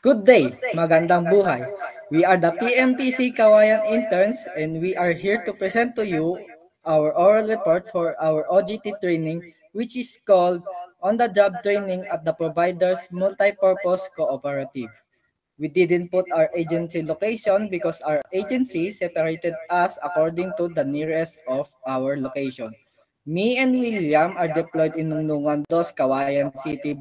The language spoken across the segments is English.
Good day, magandang buhay. We are the PMPC Kawayan interns and we are here to present to you our oral report for our OGT training which is called On-the-Job Training at the Provider's Multipurpose Cooperative. We didn't put our agency location because our agency separated us according to the nearest of our location. Me and William are deployed in Nunungan 2, Kawayan City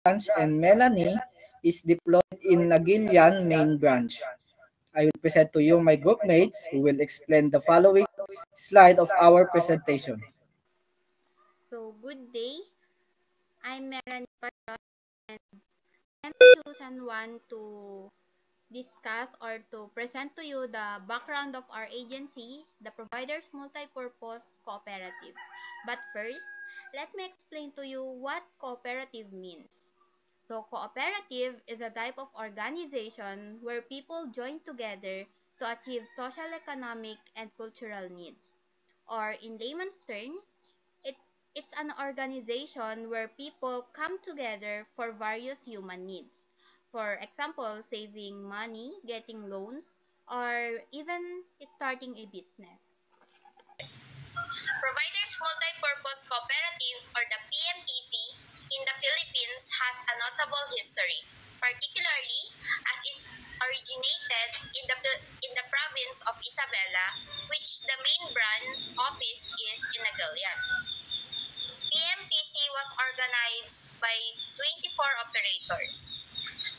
branch and Melanie is deployed in Nagilian main branch. I will present to you my group mates who will explain the following slide of our presentation. So, good day. I'm Melanie Payon and I'm chosen one to discuss or to present to you the background of our agency, the Providers Multipurpose Cooperative. But first, let me explain to you what cooperative means. So, cooperative is a type of organization where people join together to achieve social, economic, and cultural needs. Or in layman's terms, it, it's an organization where people come together for various human needs. For example, saving money, getting loans, or even starting a business. Providers Multipurpose Cooperative or the PMPC in the Philippines has a notable history, particularly as it originated in the province of Isabela, which the main branch office is in Nagalian. PMPC was organized by 24 operators.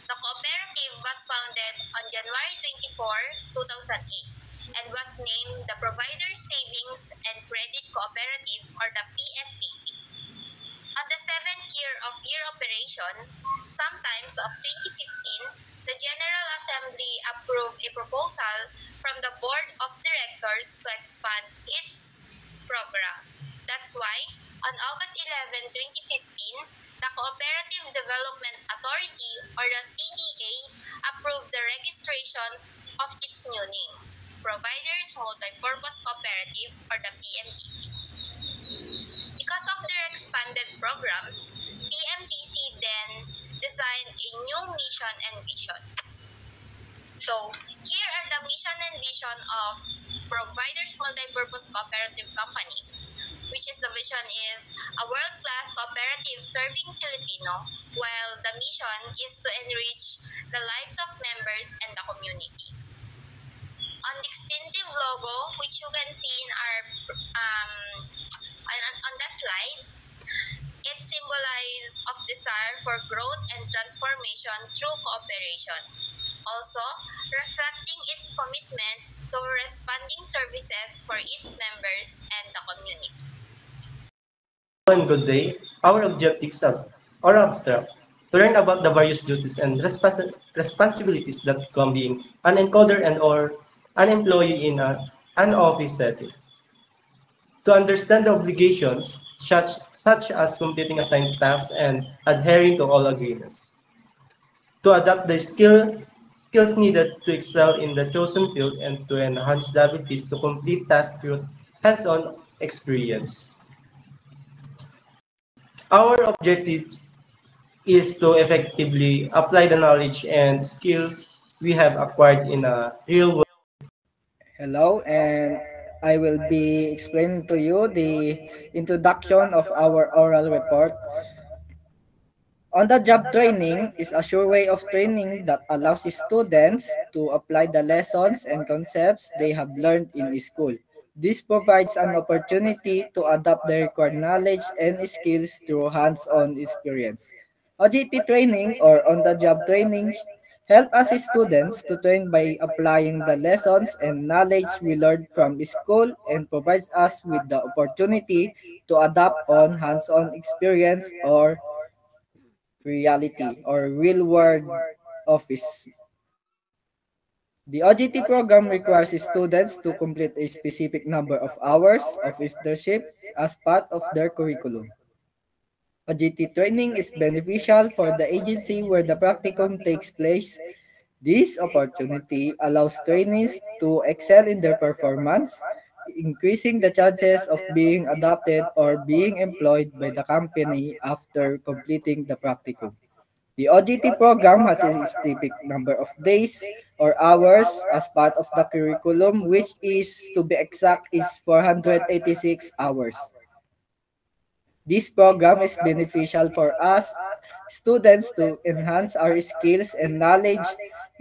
The cooperative was founded on January 24, 2008 and was named the Provider Savings and Credit Cooperative or the PSCC. On the 7th year of operation, sometimes of 2015, the General Assembly approved a proposal from the Board of Directors to expand its program. That's why, on August 11, 2015, the Cooperative Development Authority or the CDA approved the registration of its new name, Providers Multipurpose Cooperative or the PMPC. Because of their expanded programs, PMPC then designed a new mission and vision. So, here are the mission and vision of Providers Multipurpose Cooperative Company, which is the vision is a world-class cooperative serving Filipino, while the mission is to enrich the lives of members and the community. On the distinctive logo, which you can see in our on the slide, it symbolizes of desire for growth and transformation through cooperation. Also, reflecting its commitment to responding services for its members and the community. And good day. Our objectives are abstract. To learn about the various duties and responsibilities that come being an encoder and or an employee in an office setting. To understand the obligations such as completing assigned tasks and adhering to all agreements. To adapt the skills needed to excel in the chosen field and to enhance the abilities to complete tasks through hands-on experience. Our objectives is to effectively apply the knowledge and skills we have acquired in a real world. Hello, and I will be explaining to you the introduction of our oral report. On-the-job training is a sure way of training that allows students to apply the lessons and concepts they have learned in school. This provides an opportunity to adapt the required knowledge and skills through hands-on experience. OJT training or on-the-job training help us students to train by applying the lessons and knowledge we learned from school and provides us with the opportunity to adapt on hands-on experience or reality or real world office. The OJT program requires students to complete a specific number of hours of internship as part of their curriculum. OJT training is beneficial for the agency where the practicum takes place. This opportunity allows trainees to excel in their performance, increasing the chances of being adopted or being employed by the company after completing the practicum. The OJT program has a specific number of days or hours as part of the curriculum, which is, to be exact, is 486 hours. This program is beneficial for us students to enhance our skills and knowledge,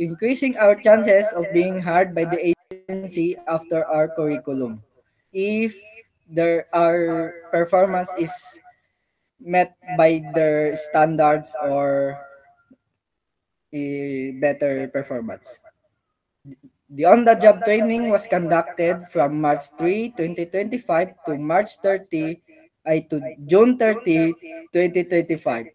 increasing our chances of being hired by the agency after our curriculum. If our performance is met by their standards or a better performance. The on-the-job training was conducted from March 3, 2025 to March 30 to June 30, 2025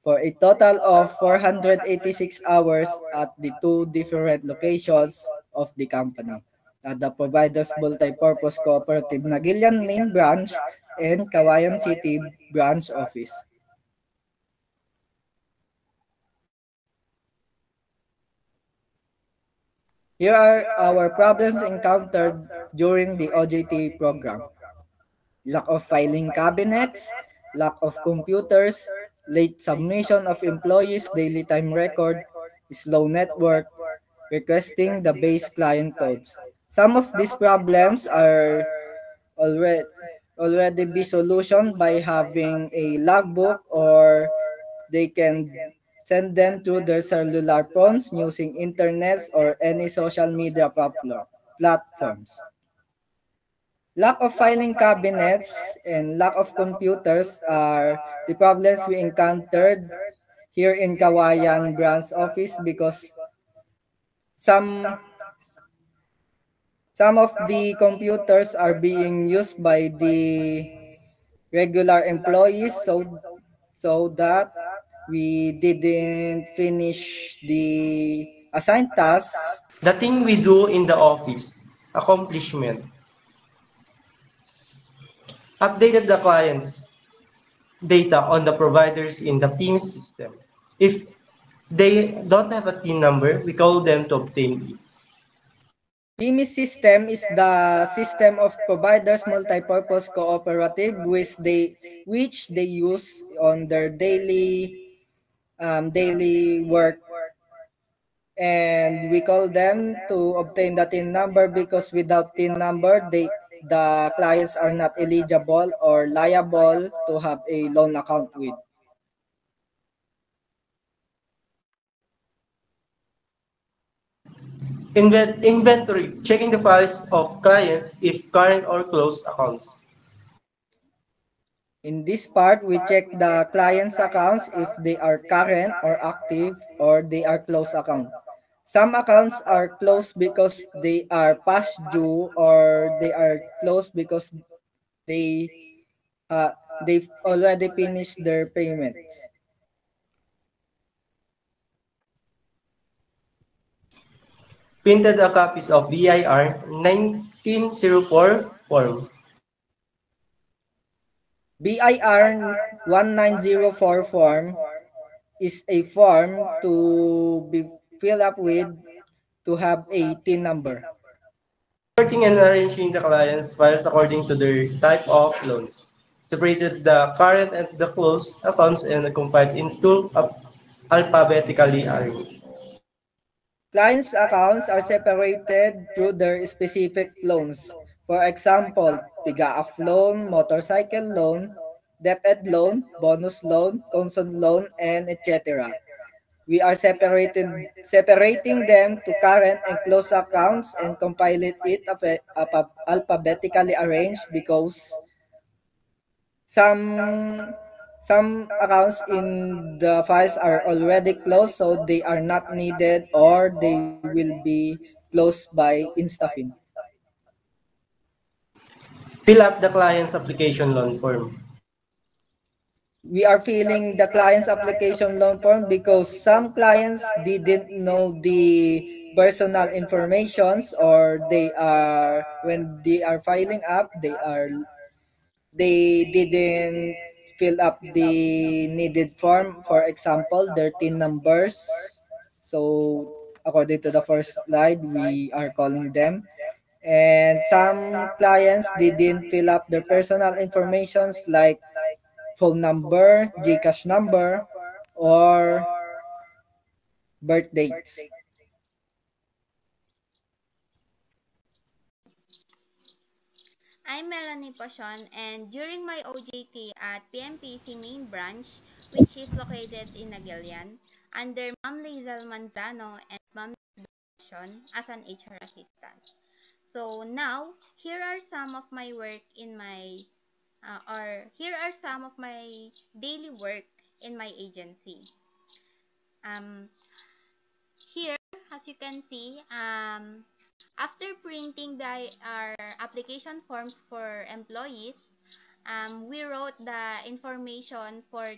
for a total of 486 hours at the two different locations of the company, at the Providers Multipurpose Cooperative Nagilian Main Branch and Kawayan City Branch Office. Here are our problems encountered during the OJT program. Lack of filing cabinets, lack of computers, late submission of employees' daily time record, slow network, requesting the base client codes. Some of these problems are already be solutioned by having a logbook, or they can send them to their cellular phones using internet or any social media platforms. Lack of filing cabinets and lack of computers are the problems we encountered here in Kawayan branch office, because some of the computers are being used by the regular employees, so that we didn't finish the assigned tasks. The thing we do in the office, accomplishment. Updated the client's data on the providers in the PIMS system. If they don't have a TIN number, we call them to obtain it. PIMS system is the system of Providers Multipurpose Cooperative, which they use on their daily work, and we call them to obtain the TIN number, because without TIN number, the clients are not eligible or liable to have a loan account with. Inventory, checking the files of clients if current or closed accounts. In this part, we check the client's accounts if they are current or active, or they are closed account. Some accounts are closed because they are past due, or they are closed because they've already finished their payments. Printed a copies of BIR 1904 form. BIR 1904 form is a form to be filled up with to have a TIN number. Sorting and arranging the client's files according to their type of loans. Separated the current and the closed accounts and compiled into alphabetically arranged. Clients' accounts are separated through their specific loans. For example, PIGAAF loan, motorcycle loan, DepEd loan, bonus loan, consent loan, and etc. We are separating them to current and closed accounts and compile it alphabetically arranged, because some accounts in the files are already closed, so they are not needed, or they will be closed by InstaFin. Fill up the client's application loan form. We are filling the client's application loan form because some clients didn't know the personal informations, or when they are filing up, they didn't fill up the needed form. For example, their TIN numbers. So according to the first slide, we are calling them. And some clients didn't fill up their personal informations like phone number, GCash number, or birth dates. I'm Melanie Posion, and during my OJT at PMPC main branch, which is located in Nagilian, under Ma'am Lizel Manzano and Ma'am Posion as an HR assistant. So now, here are some of my work in my, or here are some of my daily work in my agency. Um, Here, as you can see, after printing by our application forms for employees, we wrote the information for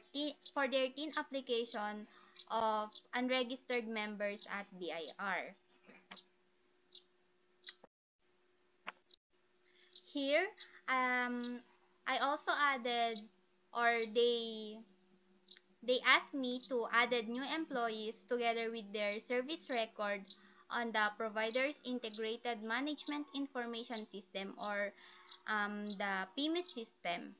their teen application of unregistered members at BIR. Here, I also added, or they asked me to add new employees together with their service record on the provider's integrated management information system, or the PMIS system.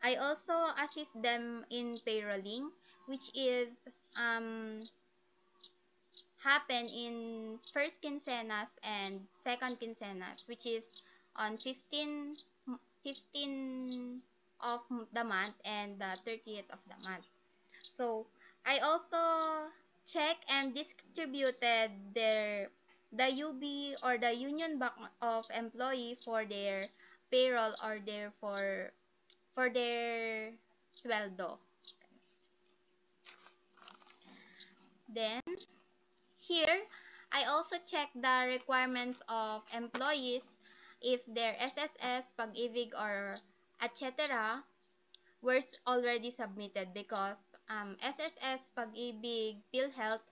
I also assist them in payrolling, which is um, happen in first quincenas and second quincenas, which is on 15 of the month and the 30th of the month. So I also check and distributed the UB, or the union bank of employee, for their payroll, or for their sweldo. Then here, I also check the requirements of employees, if their SSS, Pag-ibig, or etc. were already submitted, because SSS, Pag-ibig, PhilHealth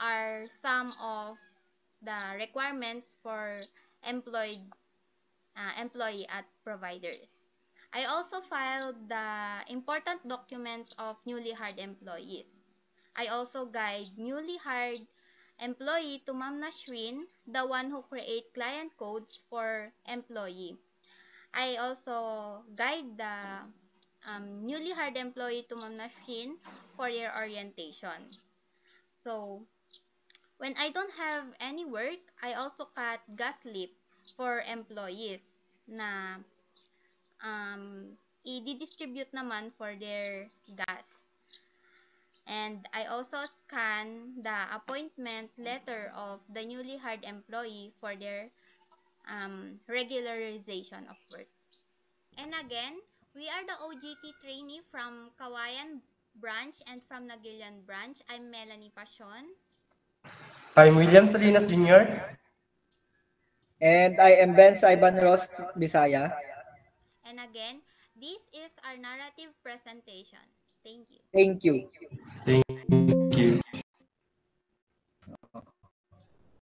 are some of the requirements for employee at providers. I also filed the important documents of newly hired employees. I also guide newly hired employee to Ma'am Nashrin, the one who create client codes for employee. I also guide the newly hired employee to Ma'am Nashrin for their orientation. So, when I don't have any work, I also cut gas slip for employees na i-distribute naman for their gas. And I also scan the appointment letter of the newly hired employee for their regularization of work. And again, we are the OJT trainee from Kawayan branch and from Nagilian branch. I'm Melanie Pasion. I'm William Salinas Jr. And I am Ben Saiban Ross Bisaya. And again, this is our narrative presentation. Thank you. Thank you. Thank